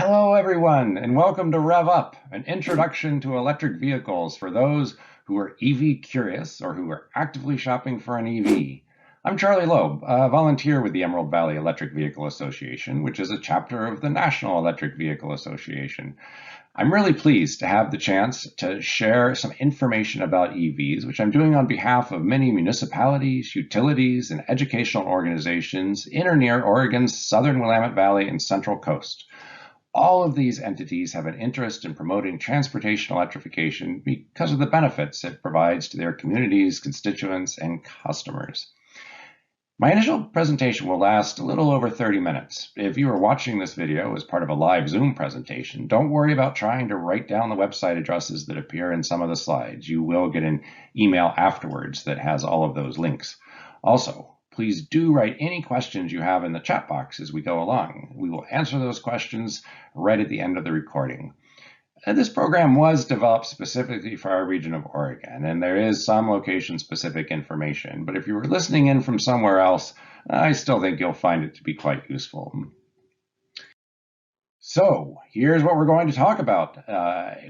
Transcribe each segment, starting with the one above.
Hello, everyone, and welcome to Rev Up, an introduction to electric vehicles for those who are EV curious or who are actively shopping for an EV. I'm Charlie Loeb, a volunteer with the Emerald Valley Electric Vehicle Association, which is a chapter of the National Electric Vehicle Association. I'm really pleased to have the chance to share some information about EVs, which I'm doing on behalf of many municipalities, utilities, and educational organizations in or near Oregon's southern Willamette Valley and Central Coast. All of these entities have an interest in promoting transportation electrification because of the benefits it provides to their communities, constituents, and customers. My initial presentation will last a little over 30 minutes. If you are watching this video as part of a live Zoom presentation, don't worry about trying to write down the website addresses that appear in some of the slides. You will get an email afterwards that has all of those links. Also, please do write any questions you have in the chat box as we go along. We will answer those questions right at the end of the recording. This program was developed specifically for our region of Oregon, and there is some location-specific information, but if you were listening in from somewhere else, I still think you'll find it to be quite useful. So here's what we're going to talk about.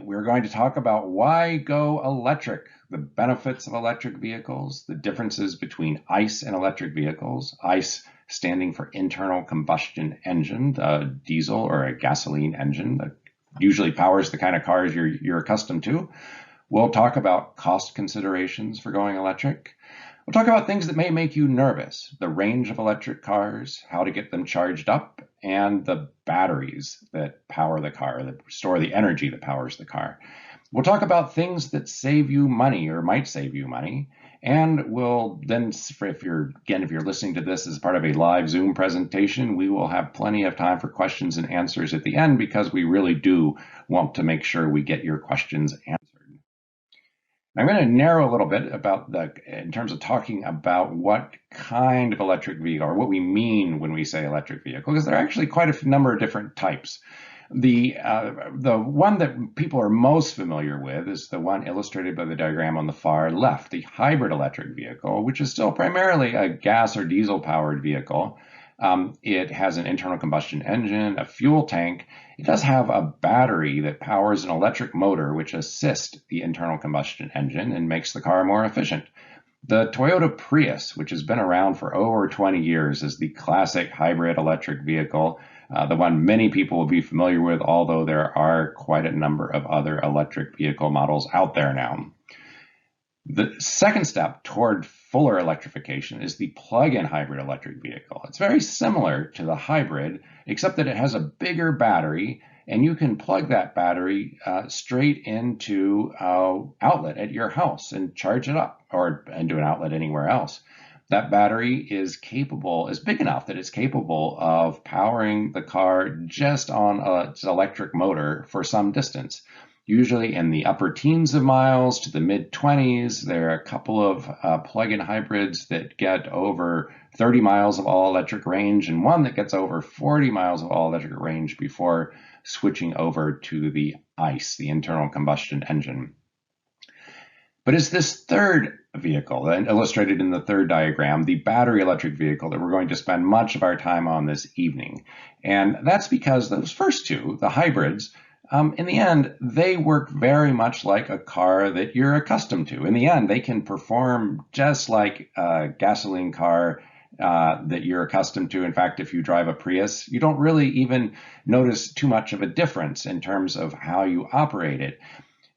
We're going to talk about why go electric, the benefits of electric vehicles, the differences between ICE and electric vehicles, ICE standing for internal combustion engine, a diesel or a gasoline engine that usually powers the kind of cars you're accustomed to. We'll talk about cost considerations for going electric. We'll talk about things that may make you nervous, the range of electric cars, how to get them charged up, and the batteries that power the car, that store the energy that powers the car. We'll talk about things that save you money or might save you money. And we'll then, if you're listening to this as part of a live Zoom presentation, we will have plenty of time for questions and answers at the end because we really do want to make sure we get your questions answered. I'm going to narrow a little bit about in terms of talking about what kind of electric vehicle or what we mean when we say electric vehicle, because there are actually quite a number of different types. The one that people are most familiar with is the one illustrated by the diagram on the far left, the hybrid electric vehicle, which is still primarily a gas or diesel powered vehicle. It has an internal combustion engine, a fuel tank. It does have a battery that powers an electric motor, which assists the internal combustion engine and makes the car more efficient. The Toyota Prius, which has been around for over 20 years, is the classic hybrid electric vehicle, the one many people will be familiar with, although there are quite a number of other electric vehicle models out there now. The second step toward fuller electrification is the plug-in hybrid electric vehicle. It's very similar to the hybrid, except that it has a bigger battery, and you can plug that battery straight into an outlet at your house and charge it up, or into an outlet anywhere else. That battery is big enough that it's capable of powering the car just on its electric motor for some distance. Usually in the upper teens of miles to the mid-20s. There are a couple of plug-in hybrids that get over 30 miles of all-electric range and one that gets over 40 miles of all-electric range before switching over to the ICE, the internal combustion engine. But it's this third vehicle, illustrated in the third diagram, the battery electric vehicle, that we're going to spend much of our time on this evening. And that's because those first two, the hybrids, in the end, they work very much like a car that you're accustomed to. In the end, they can perform just like a gasoline car that you're accustomed to. In fact, if you drive a Prius, you don't really even notice too much of a difference in terms of how you operate it.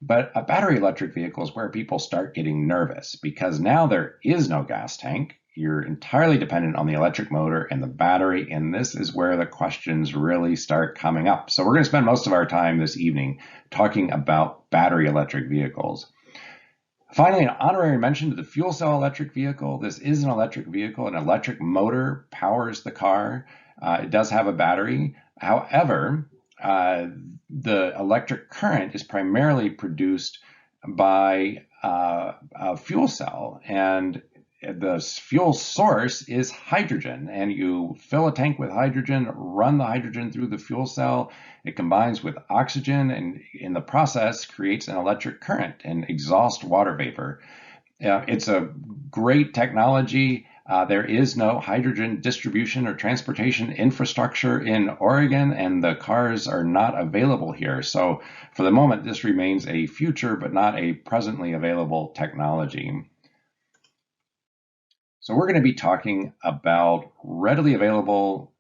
But a battery electric vehicle is where people start getting nervous because now there is no gas tank. You're entirely dependent on the electric motor and the battery, and this is where the questions really start coming up. So we're going to spend most of our time this evening talking about battery electric vehicles. Finally, an honorary mention to the fuel cell electric vehicle. This is an electric vehicle. An electric motor powers the car. It does have a battery. However, the electric current is primarily produced by a fuel cell, and the fuel source is hydrogen, and you fill a tank with hydrogen, run the hydrogen through the fuel cell. It combines with oxygen, and in the process creates an electric current and exhaust water vapor. It's a great technology. There is no hydrogen distribution or transportation infrastructure in Oregon, and the cars are not available here. So for the moment, this remains a future but not a presently available technology. So we're going to be talking about readily available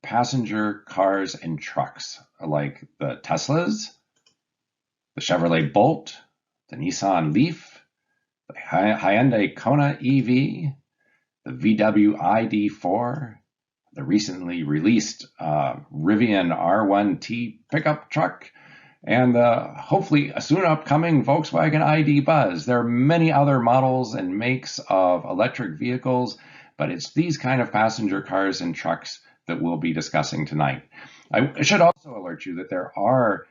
passenger cars and trucks like the Teslas, the Chevrolet Bolt, the Nissan Leaf, the Hyundai Kona EV, the VW ID4, the recently released Rivian R1T pickup truck, and the hopefully soon upcoming Volkswagen ID Buzz. There are many other models and makes of electric vehicles, but it's these kind of passenger cars and trucks that we'll be discussing tonight. I should also alert you that there are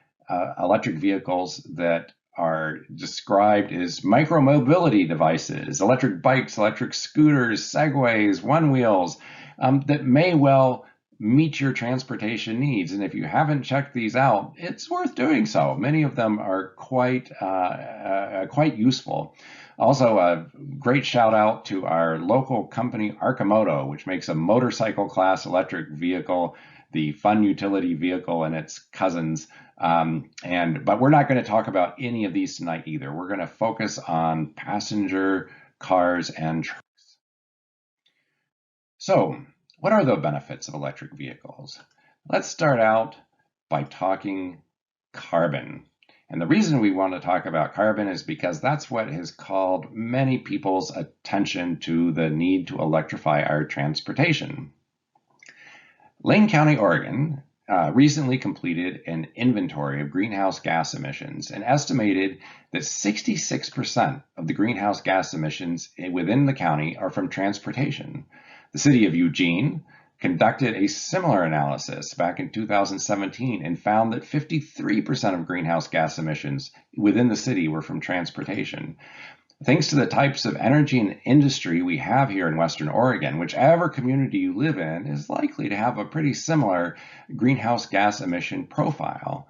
electric vehicles that are described as micromobility devices, electric bikes, electric scooters, segways, one wheels, that may well meet your transportation needs. And if you haven't checked these out, it's worth doing so. Many of them are quite useful. Also, a great shout out to our local company Arcimoto, which makes a motorcycle class electric vehicle, the fun utility vehicle and its cousins. But we're not going to talk about any of these tonight either. We're going to focus on passenger cars and trucks. So, what are the benefits of electric vehicles? Let's start out by talking carbon. And the reason we want to talk about carbon is because that's what has called many people's attention to the need to electrify our transportation. Lane County, Oregon, recently completed an inventory of greenhouse gas emissions and estimated that 66% of the greenhouse gas emissions within the county are from transportation. The city of Eugene conducted a similar analysis back in 2017 and found that 53% of greenhouse gas emissions within the city were from transportation. Thanks to the types of energy and industry we have here in Western Oregon, whichever community you live in is likely to have a pretty similar greenhouse gas emission profile.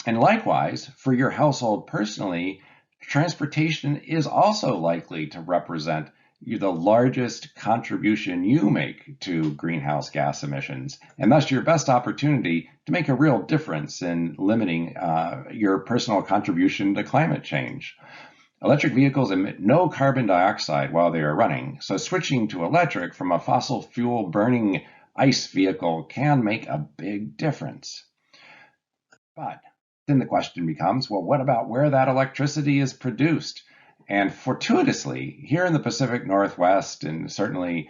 And likewise, for your household personally, transportation is also likely to represent the largest contribution you make to greenhouse gas emissions, and thus your best opportunity to make a real difference in limiting your personal contribution to climate change. Electric vehicles emit no carbon dioxide while they are running, so switching to electric from a fossil fuel burning ICE vehicle can make a big difference. But then the question becomes, well, what about where that electricity is produced? And fortuitously, here in the Pacific Northwest, and certainly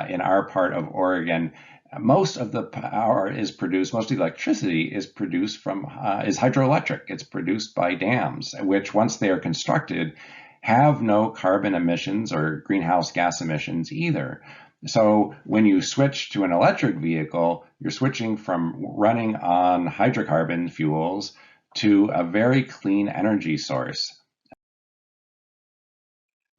in our part of Oregon, most of the power is produced, most of the electricity is produced is hydroelectric. It's produced by dams, which once they are constructed, have no carbon emissions or greenhouse gas emissions either. So when you switch to an electric vehicle, you're switching from running on hydrocarbon fuels to a very clean energy source.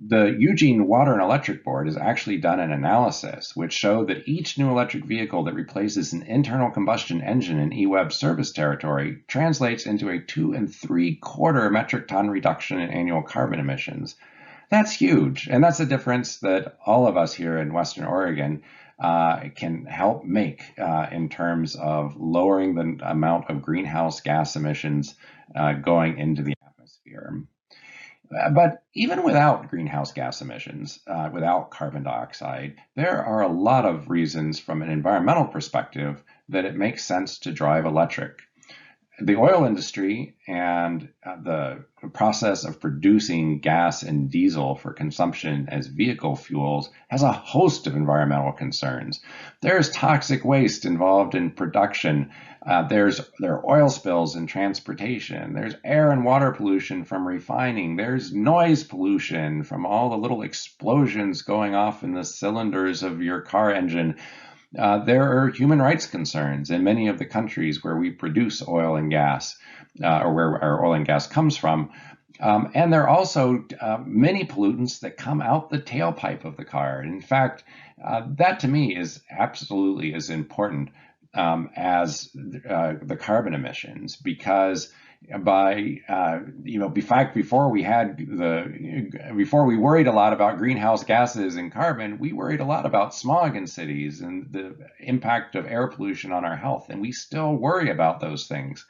The Eugene Water and Electric Board has actually done an analysis which showed that each new electric vehicle that replaces an internal combustion engine in EWEB service territory translates into a 2 3/4 metric ton reduction in annual carbon emissions. That's huge, and that's a difference that all of us here in Western Oregon can help make in terms of lowering the amount of greenhouse gas emissions going into the atmosphere. But even without greenhouse gas emissions, without carbon dioxide, there are a lot of reasons from an environmental perspective that it makes sense to drive electric. The oil industry and the process of producing gas and diesel for consumption as vehicle fuels has a host of environmental concerns. There's toxic waste involved in production. There are oil spills in transportation. There's air and water pollution from refining. There's noise pollution from all the little explosions going off in the cylinders of your car engine. There are human rights concerns in many of the countries where we produce oil and gas, or where our oil and gas comes from. And there are also many pollutants that come out the tailpipe of the car. In fact, that to me is absolutely as important as the carbon emissions, because by in fact, before we worried a lot about greenhouse gases and carbon, we worried a lot about smog in cities and the impact of air pollution on our health, and we still worry about those things.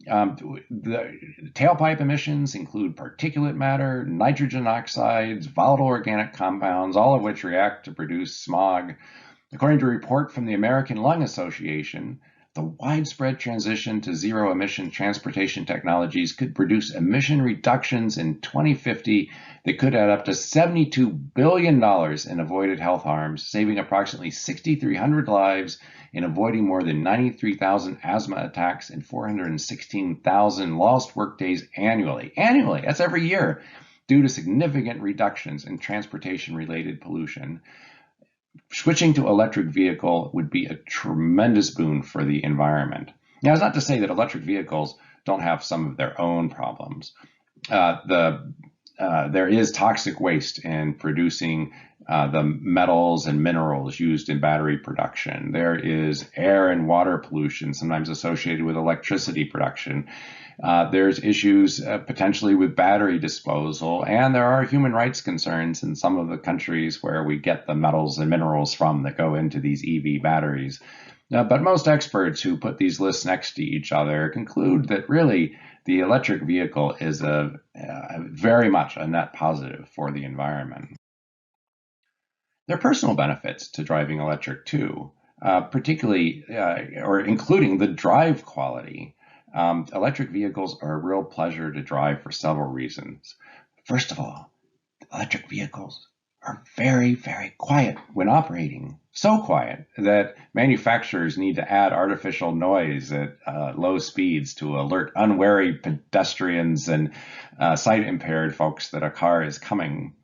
The tailpipe emissions include particulate matter, nitrogen oxides, volatile organic compounds, all of which react to produce smog. According to a report from the American Lung Association, the widespread transition to zero-emission transportation technologies could produce emission reductions in 2050 that could add up to $72 billion in avoided health harms, saving approximately 6,300 lives and avoiding more than 93,000 asthma attacks and 416,000 lost workdays annually. Annually, that's every year, due to significant reductions in transportation-related pollution. Switching to electric vehicle would be a tremendous boon for the environment. Now, it's not to say that electric vehicles don't have some of their own problems. There is toxic waste in producing the metals and minerals used in battery production. There is air and water pollution, sometimes associated with electricity production. There's issues potentially with battery disposal, and there are human rights concerns in some of the countries where we get the metals and minerals from that go into these EV batteries. But most experts who put these lists next to each other conclude that really the electric vehicle is very much a net positive for the environment. There are personal benefits to driving electric too, particularly or including the drive quality. Electric vehicles are a real pleasure to drive for several reasons. First of all, electric vehicles are very, very quiet when operating. So quiet that manufacturers need to add artificial noise at low speeds to alert unwary pedestrians and sight-impaired folks that a car is coming.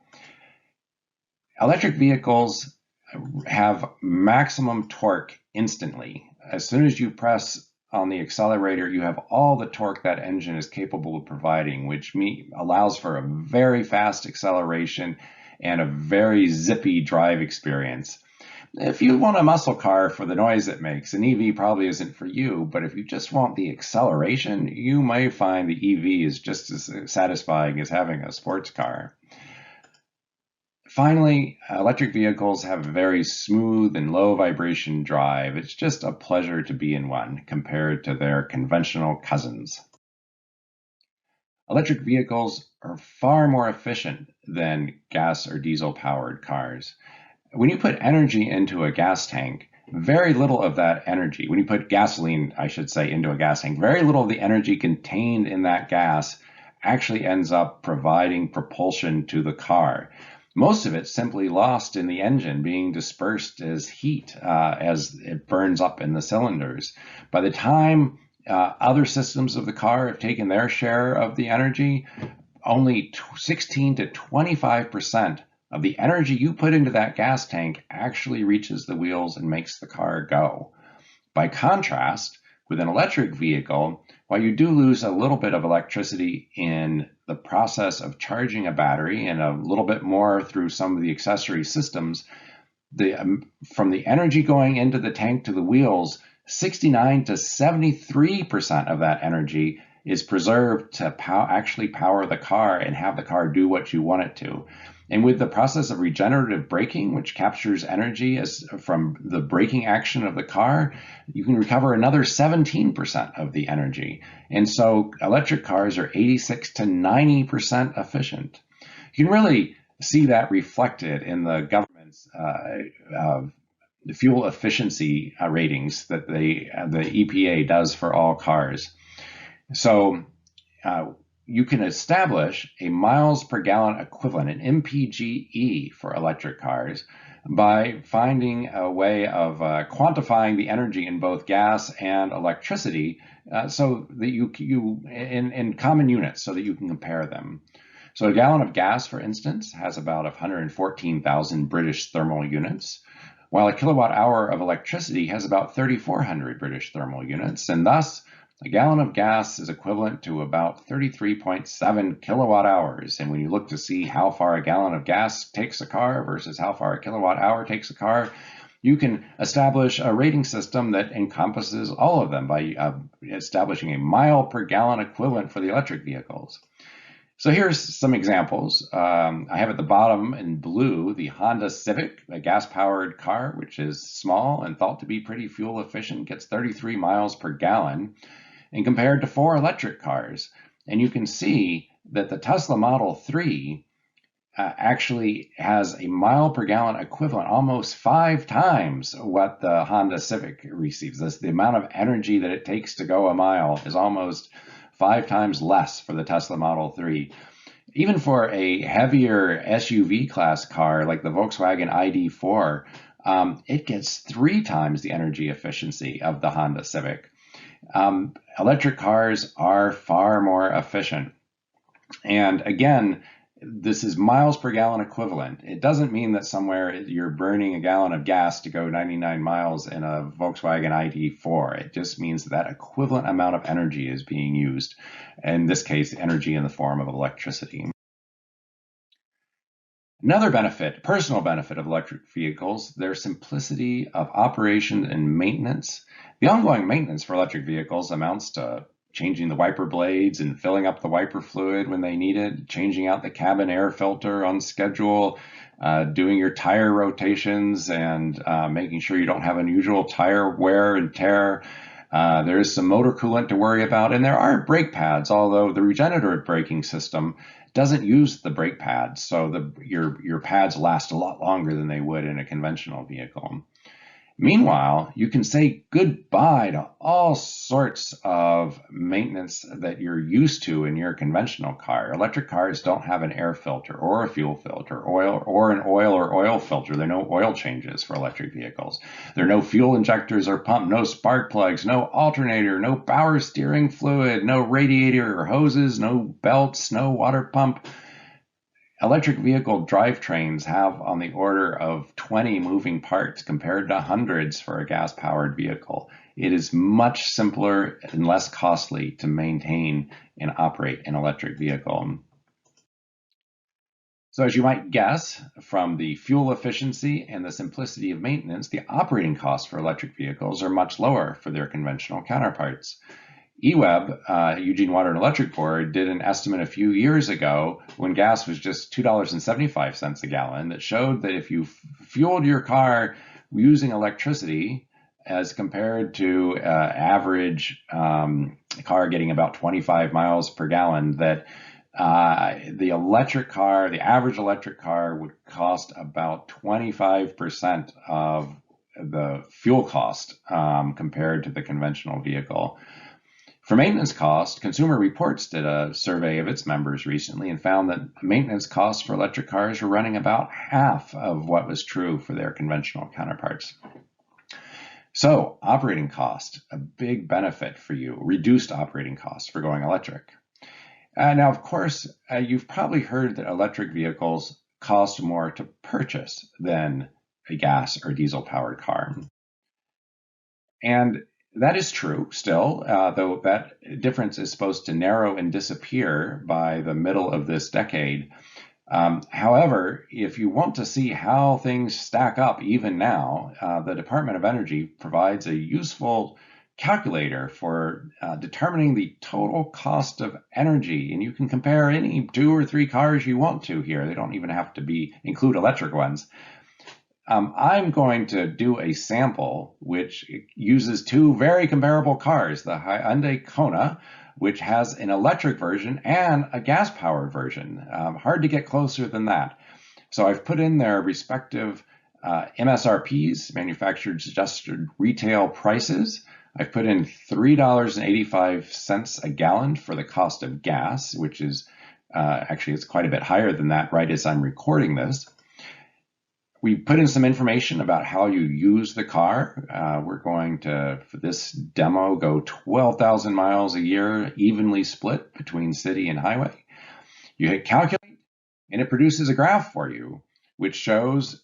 Electric vehicles have maximum torque instantly. As soon as you press on the accelerator, you have all the torque that engine is capable of providing, which allows for a very fast acceleration and a very zippy drive experience. If you want a muscle car for the noise it makes, an EV probably isn't for you, but if you just want the acceleration, you may find the EV is just as satisfying as having a sports car. Finally, electric vehicles have a very smooth and low vibration drive. It's just a pleasure to be in one compared to their conventional cousins. Electric vehicles are far more efficient than gas or diesel powered cars. When you put energy into a gas tank, very little of that energy, when you put gasoline, I should say, into a gas tank, very little of the energy contained in that gas actually ends up providing propulsion to the car. Most of it's simply lost in the engine, being dispersed as heat as it burns up in the cylinders. By the time other systems of the car have taken their share of the energy, only 16 to 25% of the energy you put into that gas tank actually reaches the wheels and makes the car go. By contrast, with an electric vehicle, while you do lose a little bit of electricity in the process of charging a battery and a little bit more through some of the accessory systems, from the energy going into the tank to the wheels, 69 to 73% of that energy is preserved to actually power the car and have the car do what you want it to. And with the process of regenerative braking, which captures energy from the braking action of the car, you can recover another 17% of the energy. And so electric cars are 86 to 90% efficient. You can really see that reflected in the government's fuel efficiency ratings that the EPA does for all cars. So you can establish a miles per gallon equivalent, an MPGE, for electric cars by finding a way of quantifying the energy in both gas and electricity so that you in common units so that you can compare them. So a gallon of gas, for instance, has about 114,000 British thermal units, while a kilowatt hour of electricity has about 3,400 British thermal units, and thus a gallon of gas is equivalent to about 33.7 kilowatt hours. And when you look to see how far a gallon of gas takes a car versus how far a kilowatt hour takes a car, You can establish a rating system that encompasses all of them by establishing a mile per gallon equivalent for the electric vehicles. So here's some examples. I have at the bottom in blue the Honda Civic, a gas-powered car, which is small and thought to be pretty fuel efficient, gets 33 miles per gallon, and compared to 4 electric cars. And you can see that the Tesla Model 3 actually has a mile per gallon equivalent, almost 5 times what the Honda Civic receives. The amount of energy that it takes to go a mile is almost 5 times less for the Tesla Model 3. Even for a heavier SUV class car like the Volkswagen ID4, it gets 3 times the energy efficiency of the Honda Civic. Electric cars are far more efficient. And again, this is miles per gallon equivalent. It doesn't mean that somewhere you're burning a gallon of gas to go 99 miles in a Volkswagen ID4. It just means that equivalent amount of energy is being used. In this case, energy in the form of electricity. Another benefit, personal benefit of electric vehicles, their simplicity of operation and maintenance. The ongoing maintenance for electric vehicles amounts to changing the wiper blades and filling up the wiper fluid when they need it, changing out the cabin air filter on schedule, doing your tire rotations and making sure you don't have unusual tire wear and tear. There is some motor coolant to worry about, and there are brake pads, although the regenerative braking system doesn't use the brake pads, so your pads last a lot longer than they would in a conventional vehicle. Meanwhile, you can say goodbye to all sorts of maintenance that you're used to in your conventional car. Electric cars don't have an air filter or a fuel filter, an oil filter. There are no oil changes for electric vehicles. There are no fuel injectors or pump, no spark plugs, no alternator, no power steering fluid, no radiator or hoses, no belts, no water pump. Electric vehicle drivetrains have on the order of 20 moving parts compared to hundreds for a gas-powered vehicle. It is much simpler and less costly to maintain and operate an electric vehicle. So as you might guess, from the fuel efficiency and the simplicity of maintenance, the operating costs for electric vehicles are much lower for their conventional counterparts. EWEB, Eugene Water and Electric Board, did an estimate a few years ago when gas was just $2.75 a gallon that showed that if you fueled your car using electricity as compared to average car getting about 25 miles per gallon, that the average electric car would cost about 25% of the fuel cost compared to the conventional vehicle. For maintenance cost, Consumer Reports did a survey of its members recently and found that maintenance costs for electric cars were running about half of what was true for their conventional counterparts. So, operating cost, a big benefit for you, reduced operating costs for going electric. Now, of course, you've probably heard that electric vehicles cost more to purchase than a gas or diesel-powered car. And that is true still, though that difference is supposed to narrow and disappear by the middle of this decade. However, if you want to see how things stack up even now, the Department of Energy provides a useful calculator for determining the total cost of energy. And you can compare any 2 or 3 cars you want to here. They don't even have to include electric ones. I'm going to do a sample which uses 2 very comparable cars, the Hyundai Kona, which has an electric version and a gas-powered version. Hard to get closer than that. So I've put in their respective MSRPs, manufacturer's adjusted retail prices. I've put in $3.85 a gallon for the cost of gas, which is actually it's quite a bit higher than that right as I'm recording this. We put in some information about how you use the car. We're going to, for this demo, go 12,000 miles a year, evenly split between city and highway. You hit calculate, and it produces a graph for you, which shows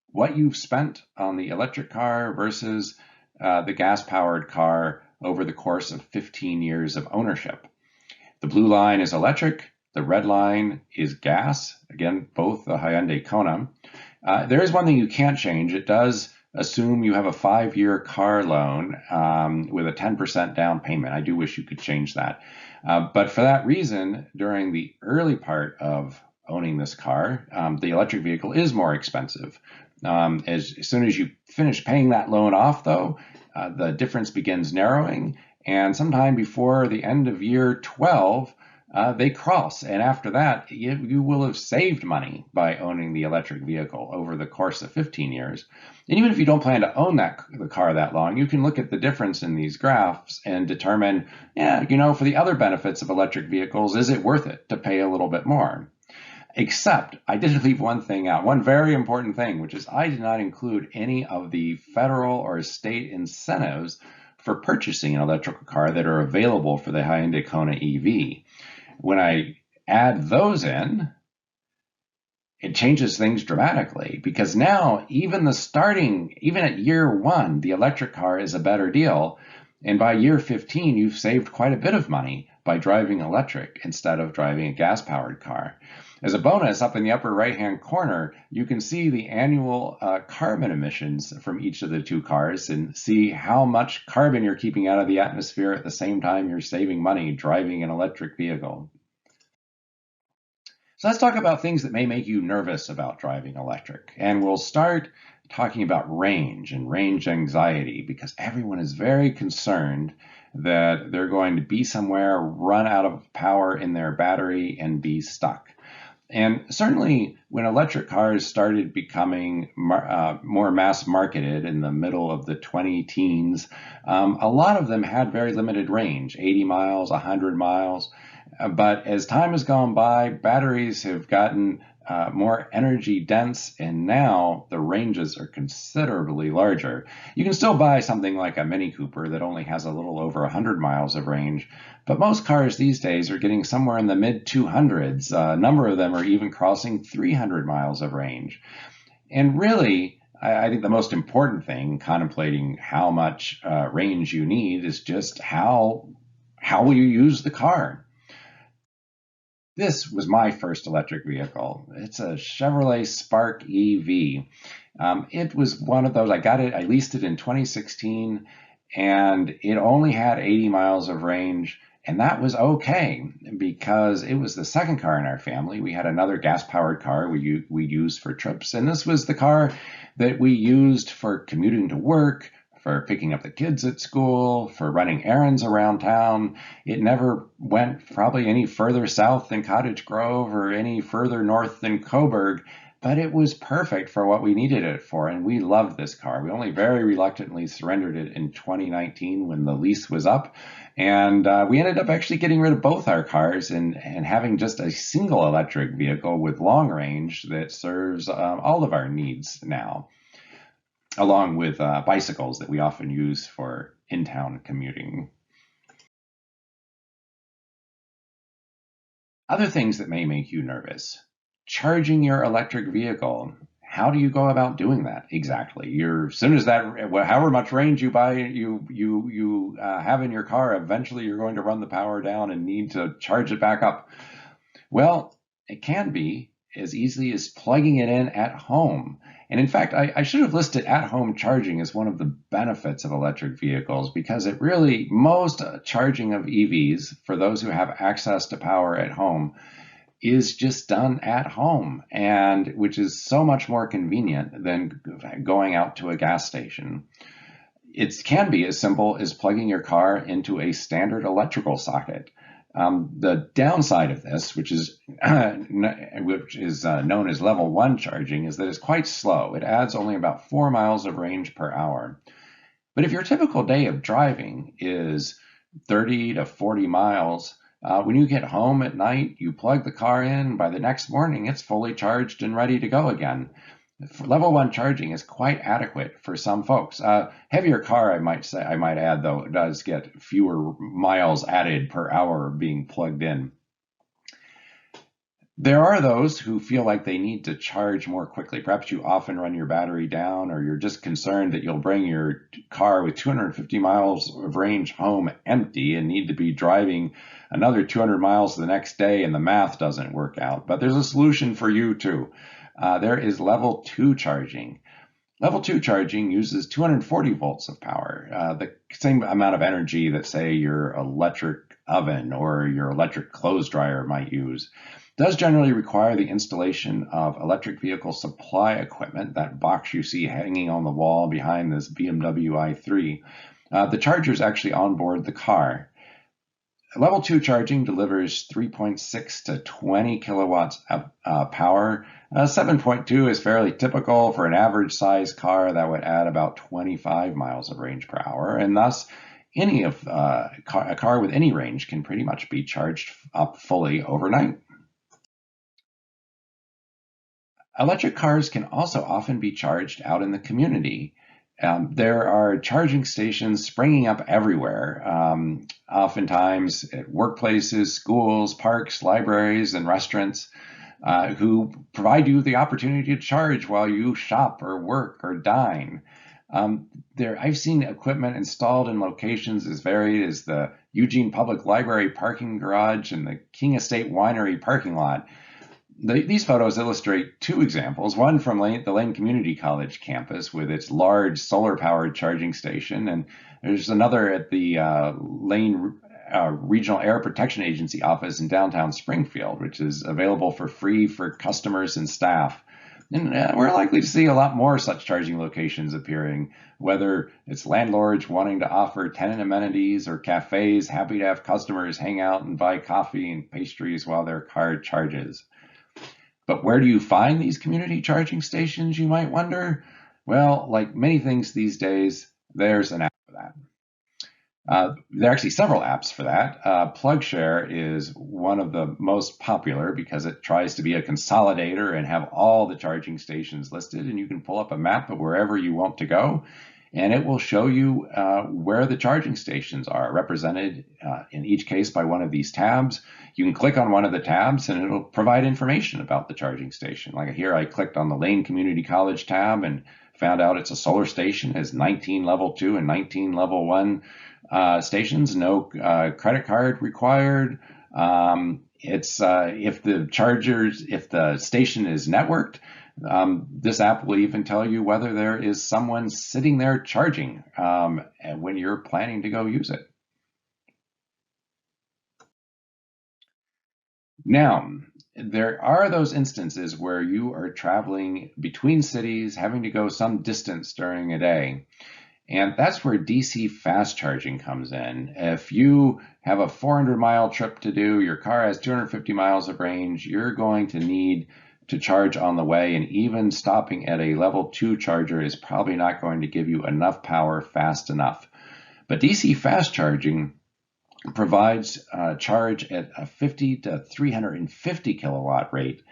what you've spent on the electric car versus the gas-powered car over the course of 15 years of ownership. The blue line is electric. The red line is gas, again, both the Hyundai Kona. There is one thing you can't change. It does assume you have a 5-year car loan with a 10% down payment. I do wish you could change that. But for that reason, during the early part of owning this car, the electric vehicle is more expensive. As soon as you finish paying that loan off, though, the difference begins narrowing. And sometime before the end of year 12, they cross. And after that, you will have saved money by owning the electric vehicle over the course of 15 years. And even if you don't plan to own the car that long, you can look at the difference in these graphs and determine, for the other benefits of electric vehicles, is it worth it to pay a little bit more? Except I did leave one thing out, one very important thing, which is I did not include any of the federal or state incentives for purchasing an electrical car that are available for the Hyundai Kona EV. When I add those in, it changes things dramatically, because now even at year 1, the electric car is a better deal. And by year 15, you've saved quite a bit of money by driving electric instead of driving a gas-powered car. As a bonus, up in the upper right-hand corner, you can see the annual carbon emissions from each of the two cars and see how much carbon you're keeping out of the atmosphere at the same time you're saving money driving an electric vehicle. So let's talk about things that may make you nervous about driving electric. And we'll start talking about range and range anxiety, because everyone is very concerned that they're going to be somewhere, run out of power in their battery, and be stuck. And certainly when electric cars started becoming more mass marketed in the middle of the 20-teens, a lot of them had very limited range, 80 miles, 100 miles. But as time has gone by, batteries have gotten more energy dense, and now the ranges are considerably larger. You can still buy something like a Mini Cooper that only has a little over 100 miles of range, but most cars these days are getting somewhere in the mid 200s. A number of them are even crossing 300 miles of range. And really, I think the most important thing, contemplating how much range you need, is just how will you use the car? This was my first electric vehicle. It's a Chevrolet Spark EV. It was one of those, I leased it in 2016, and it only had 80 miles of range. And that was okay, because it was the second car in our family. We had another gas-powered car we used for trips, and this was the car that we used for commuting to work, for picking up the kids at school, for running errands around town. It never went probably any further south than Cottage Grove or any further north than Coburg, but it was perfect for what we needed it for, and we loved this car. We only very reluctantly surrendered it in 2019 when the lease was up, and we ended up actually getting rid of both our cars and having just a single electric vehicle with long range that serves all of our needs now, along with bicycles that we often use for in-town commuting. Other things that may make you nervous: charging your electric vehicle. How do you go about doing that exactly? As soon as however much range you have in your car, eventually you're going to run the power down and need to charge it back up. Well, it can be as easy as plugging it in at home. And in fact, I should have listed at-home charging as one of the benefits of electric vehicles, because most charging of EVs, for those who have access to power at home, is just done at home, and which is so much more convenient than going out to a gas station. It can be as simple as plugging your car into a standard electrical socket. The downside of this, which is known as level 1 charging, is that it's quite slow. It adds only about 4 miles of range per hour. But if your typical day of driving is 30 to 40 miles, when you get home at night, you plug the car in. By the next morning, it's fully charged and ready to go again. Level 1 charging is quite adequate for some folks. Heavier car, I might add, though, does get fewer miles added per hour being plugged in. There are those who feel like they need to charge more quickly. Perhaps you often run your battery down, or you're just concerned that you'll bring your car with 250 miles of range home empty and need to be driving another 200 miles the next day, and the math doesn't work out. But there's a solution for you too. There is level 2 charging. Level 2 charging uses 240 volts of power, the same amount of energy that, say, your electric oven or your electric clothes dryer might use. It does generally require the installation of electric vehicle supply equipment, that box you see hanging on the wall behind this BMW i3. The charger is actually on board the car. Level 2 charging delivers 3.6 to 20 kilowatts of power. 7.2 is fairly typical for an average size car that would add about 25 miles of range per hour, and thus a car with any range can pretty much be charged up fully overnight. Electric cars can also often be charged out in the community. There are charging stations springing up everywhere, oftentimes at workplaces, schools, parks, libraries, and restaurants, who provide you the opportunity to charge while you shop or work or dine. I've seen equipment installed in locations as varied as the Eugene Public Library parking garage and the King Estate Winery parking lot. These photos illustrate two examples, one from the Lane Community College campus with its large solar-powered charging station, and there's another at the Lane Regional Air Protection Agency office in downtown Springfield, which is available for free for customers and staff. And we're likely to see a lot more such charging locations appearing, whether it's landlords wanting to offer tenant amenities or cafes happy to have customers hang out and buy coffee and pastries while their car charges. But where do you find these community charging stations, you might wonder? Well, like many things these days, there's an app for that. There are actually several apps for that. PlugShare is one of the most popular because it tries to be a consolidator and have all the charging stations listed, and you can pull up a map of wherever you want to go, and it will show you where the charging stations are, represented in each case by one of these tabs. You can click on one of the tabs and it'll provide information about the charging station. Like here, I clicked on the Lane Community College tab and found out it's a solar station. It has 19 level 2 and 19 level 1 stations, no credit card required. If the station is networked, this app will even tell you whether there is someone sitting there charging when you're planning to go use it. Now, there are those instances where you are traveling between cities, having to go some distance during a day. And that's where DC fast charging comes in. If you have a 400-mile trip to do, your car has 250 miles of range, you're going to need to charge on the way, and even stopping at a level 2 charger is probably not going to give you enough power fast enough. But DC fast charging provides charge at a 50 to 350 kilowatt rate.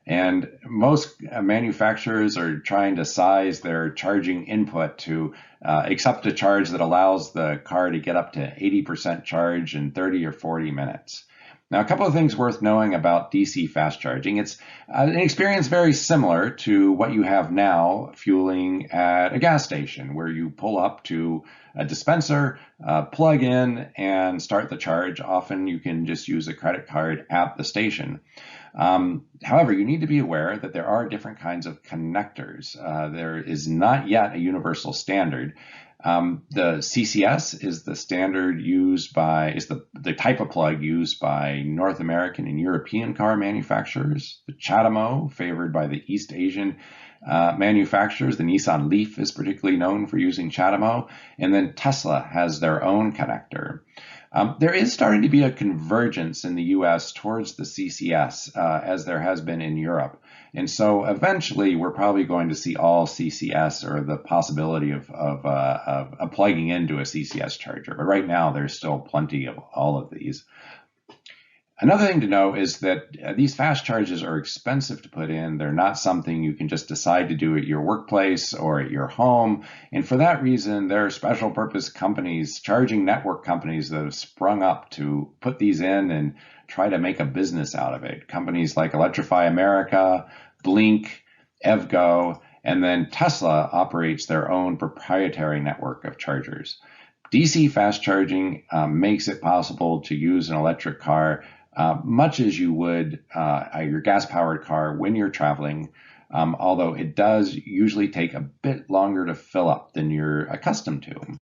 And most manufacturers are trying to size their charging input to accept a charge that allows the car to get up to 80% charge in 30 or 40 minutes. Now, a couple of things worth knowing about DC fast charging. It's an experience very similar to what you have now fueling at a gas station, where you pull up to a dispenser, plug in, and start the charge. Often you can just use a credit card at the station. However, you need to be aware that there are different kinds of connectors. There is not yet a universal standard. The CCS is the standard used by, is the type of plug used by North American and European car manufacturers. The CHAdeMO, favored by the East Asian manufacturers. The Nissan Leaf is particularly known for using CHAdeMO. And then Tesla has their own connector. There is starting to be a convergence in the US towards the CCS, as there has been in Europe. And so eventually we're probably going to see all CCS, or the possibility of plugging into a CCS charger. But right now there's still plenty of all of these. Another thing to know is that these fast charges are expensive to put in. They're not something you can just decide to do at your workplace or at your home. And for that reason, there are special purpose companies, charging network companies, that have sprung up to put these in and try to make a business out of it. Companies like Electrify America, Blink, EVgo, and then Tesla operates their own proprietary network of chargers. DC fast charging makes it possible to use an electric car much as you would your gas-powered car when you're traveling. although it does usually take a bit longer to fill up than you're accustomed to.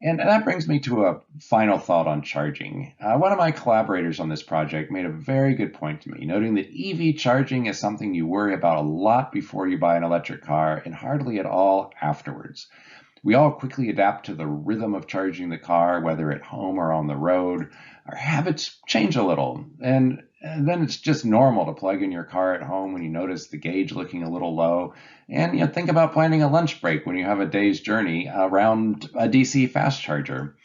And that brings me to a final thought on charging. One of my collaborators on this project made a very good point to me, noting that EV charging is something you worry about a lot before you buy an electric car and hardly at all afterwards. We all quickly adapt to the rhythm of charging the car, whether at home or on the road. Our habits change a little, and then it's just normal to plug in your car at home when you notice the gauge looking a little low. And think about planning a lunch break when you have a day's journey around a DC fast charger.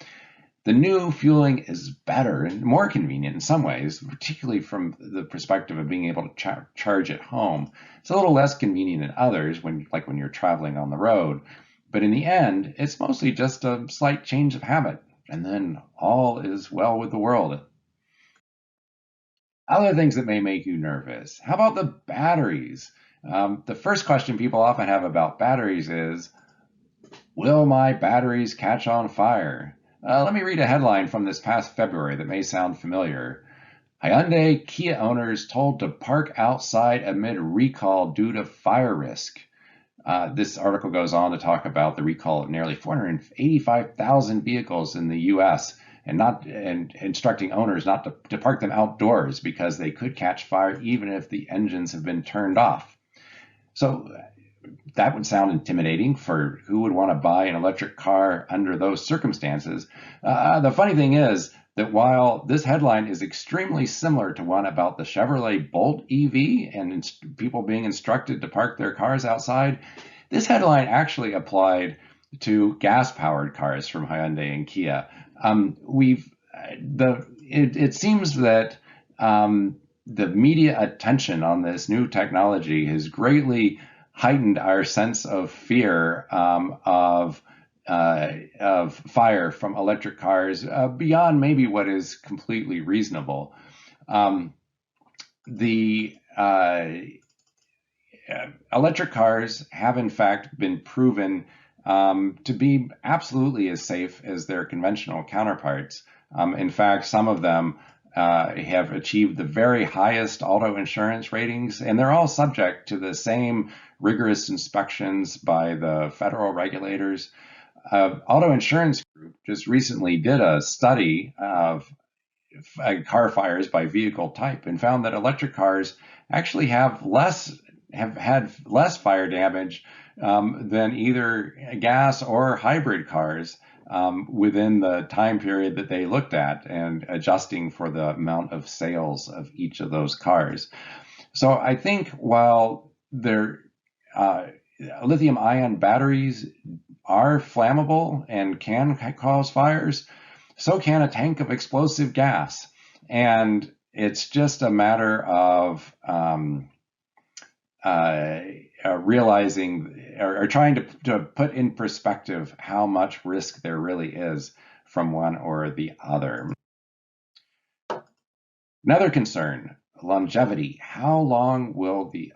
The new fueling is better and more convenient in some ways, particularly from the perspective of being able to charge at home. It's a little less convenient in others, like when you're traveling on the road. But in the end, it's mostly just a slight change of habit, and then all is well with the world. Other things that may make you nervous. How about the batteries? The first question people often have about batteries is, will my batteries catch on fire? Let me read a headline from this past February that may sound familiar. Hyundai Kia owners told to park outside amid recall due to fire risk. This article goes on to talk about the recall of nearly 485,000 vehicles in the U.S. and instructing owners not to park them outdoors because they could catch fire even if the engines have been turned off. So that would sound intimidating for who would want to buy an electric car under those circumstances. The funny thing is that while this headline is extremely similar to one about the Chevrolet Bolt EV and people being instructed to park their cars outside, this headline actually applied to gas-powered cars from Hyundai and Kia. It seems that the media attention on this new technology has greatly heightened our sense of fear of fire from electric cars beyond maybe what is completely reasonable. The electric cars have in fact been proven to be absolutely as safe as their conventional counterparts. In fact, some of them have achieved the very highest auto insurance ratings, and they're all subject to the same rigorous inspections by the federal regulators. Auto Insurance Group just recently did a study of car fires by vehicle type and found that electric cars actually have had less fire damage than either gas or hybrid cars within the time period that they looked at, and adjusting for the amount of sales of each of those cars. So I think while lithium ion batteries are flammable and can cause fires, so can a tank of explosive gas. And it's just a matter of realizing or trying to put in perspective how much risk there really is from one or the other. Another concern, longevity. How long will the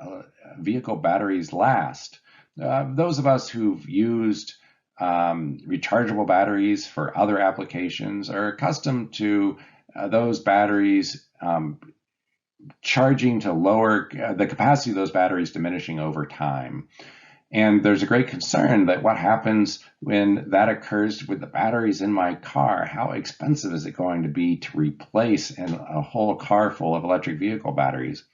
vehicle batteries last? Those of us who've used rechargeable batteries for other applications are accustomed to those batteries charging to lower the capacity of those batteries diminishing over time. And there's a great concern that what happens when that occurs with the batteries in my car? How expensive is it going to be to replace a whole car full of electric vehicle batteries?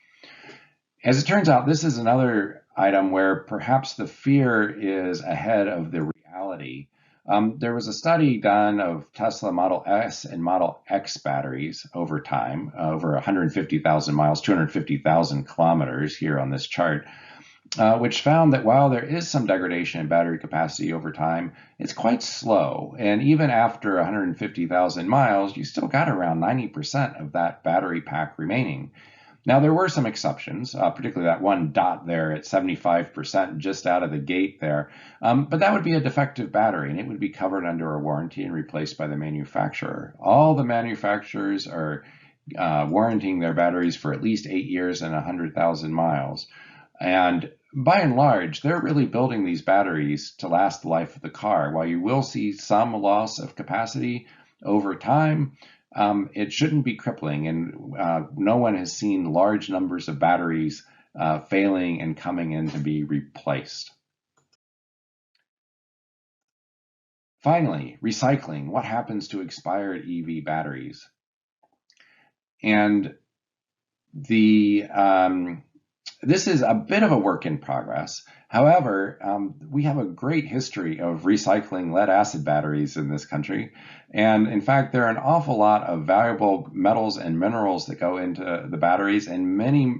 As it turns out, this is another item where perhaps the fear is ahead of the reality. There was a study done of Tesla Model S and Model X batteries over time, over 150,000 miles, 250,000 kilometers here on this chart, which found that while there is some degradation in battery capacity over time, it's quite slow. And even after 150,000 miles, you still got around 90% of that battery pack remaining. Now, there were some exceptions, particularly that one dot there at 75% just out of the gate there. But that would be a defective battery, and it would be covered under a warranty and replaced by the manufacturer. All the manufacturers are warranting their batteries for at least 8 years and 100,000 miles. And by and large, they're really building these batteries to last the life of the car. While you will see some loss of capacity over time, it shouldn't be crippling, and no one has seen large numbers of batteries failing and coming in to be replaced. Finally, recycling. What happens to expired EV batteries? And this is a bit of a work in progress. However, we have a great history of recycling lead acid batteries in this country. And in fact, there are an awful lot of valuable metals and minerals that go into the batteries, and many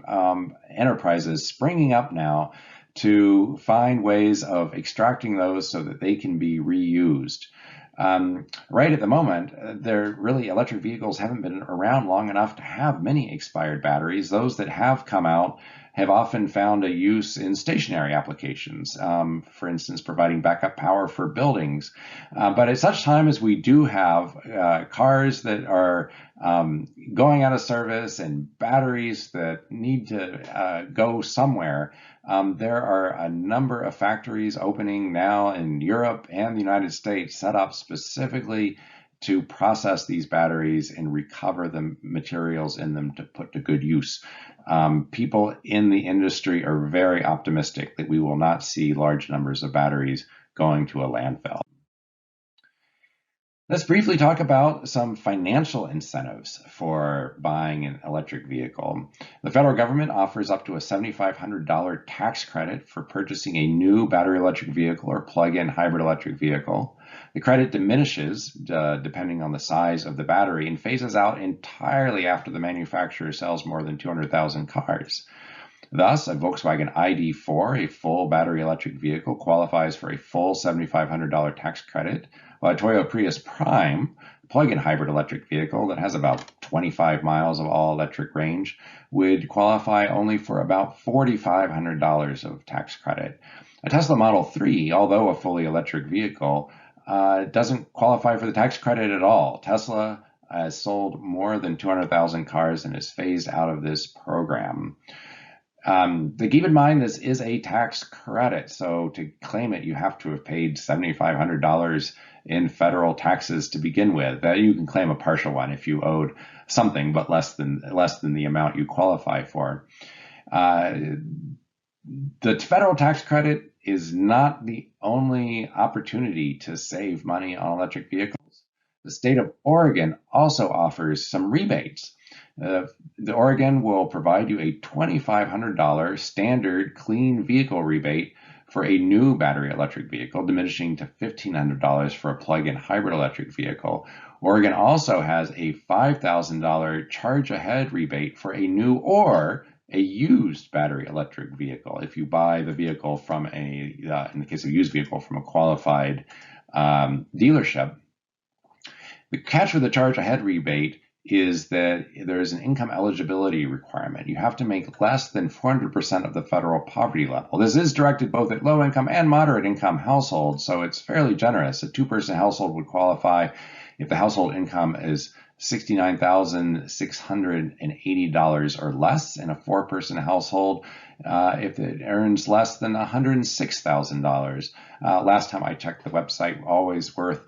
enterprises springing up now to find ways of extracting those so that they can be reused. Right at the moment, electric vehicles haven't been around long enough to have many expired batteries. Those that have come out have often found a use in stationary applications, for instance, providing backup power for buildings. But at such time as we do have cars that are going out of service and batteries that need to go somewhere, there are a number of factories opening now in Europe and the United States set up specifically to process these batteries and recover the materials in them to put to good use. People in the industry are very optimistic that we will not see large numbers of batteries going to a landfill. Let's briefly talk about some financial incentives for buying an electric vehicle. The federal government offers up to a $7,500 tax credit for purchasing a new battery electric vehicle or plug-in hybrid electric vehicle. The credit diminishes depending on the size of the battery and phases out entirely after the manufacturer sells more than 200,000 cars. Thus, a Volkswagen ID.4, a full battery electric vehicle, qualifies for a full $7,500 tax credit, while a Toyota Prius Prime, a plug-in hybrid electric vehicle that has about 25 miles of all-electric range, would qualify only for about $4,500 of tax credit. A Tesla Model 3, although a fully electric vehicle, doesn't qualify for the tax credit at all. Tesla has sold more than 200,000 cars and is phased out of this program. Keep in mind, this is a tax credit, so to claim it, you have to have paid $7,500 in federal taxes to begin with. You can claim a partial one if you owed something, but less than the amount you qualify for. The federal tax credit is not the only opportunity to save money on electric vehicles. The state of Oregon also offers some rebates. The Oregon will provide you a $2,500 standard clean vehicle rebate for a new battery electric vehicle, diminishing to $1,500 for a plug-in hybrid electric vehicle. Oregon also has a $5,000 charge ahead rebate for a new or a used battery electric vehicle if you buy the vehicle from in the case of a used vehicle, from a qualified dealership. The catch with the charge ahead rebate is that there is an income eligibility requirement. You have to make less than 400% of the federal poverty level. This is directed both at low income and moderate income households, so it's fairly generous. A two-person household would qualify if the household income is $69,680 or less, and a four-person household if it earns less than $106,000. Last time I checked the website, always worth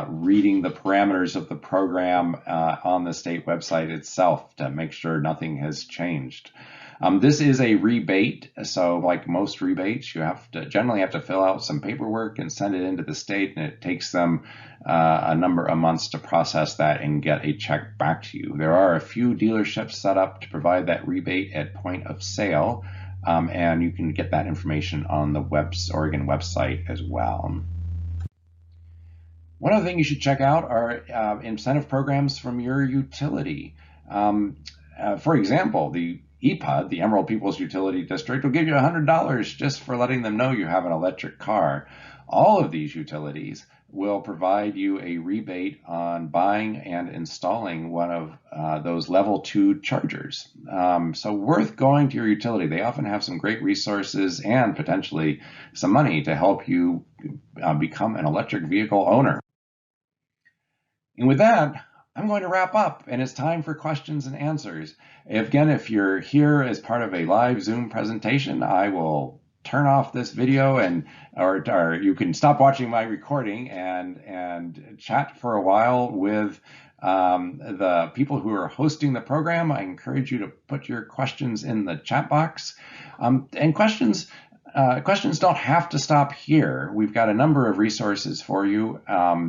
reading the parameters of the program on the state website itself to make sure nothing has changed. This is a rebate, so like most rebates, you generally have to fill out some paperwork and send it into the state, and it takes them a number of months to process that and get a check back to you. There are a few dealerships set up to provide that rebate at point of sale, and you can get that information on the Oregon website as well. One other thing you should check out are incentive programs from your utility. For example, the EPUD, the Emerald Peoples Utility District, will give you $100 just for letting them know you have an electric car. All of these utilities will provide you a rebate on buying and installing one of those level 2 chargers. So worth going to your utility. They often have some great resources and potentially some money to help you become an electric vehicle owner. And with that, I'm going to wrap up, and it's time for questions and answers. Again, if you're here as part of a live Zoom presentation, I will turn off this video or you can stop watching my recording and chat for a while with The people who are hosting the program, I encourage you to put your questions in the chat box. And questions don't have to stop here. We've got a number of resources for you.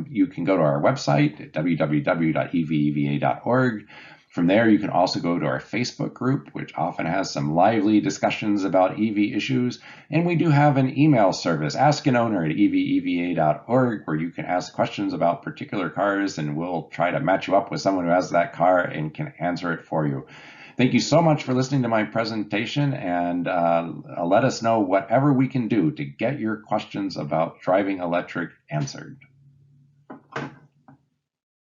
You can go to our website at www.eveva.org. From there, you can also go to our Facebook group, which often has some lively discussions about EV issues. And we do have an email service, Ask an Owner at eveva.org, where you can ask questions about particular cars, and we'll try to match you up with someone who has that car and can answer it for you. Thank you so much for listening to my presentation, and let us know whatever we can do to get your questions about driving electric answered.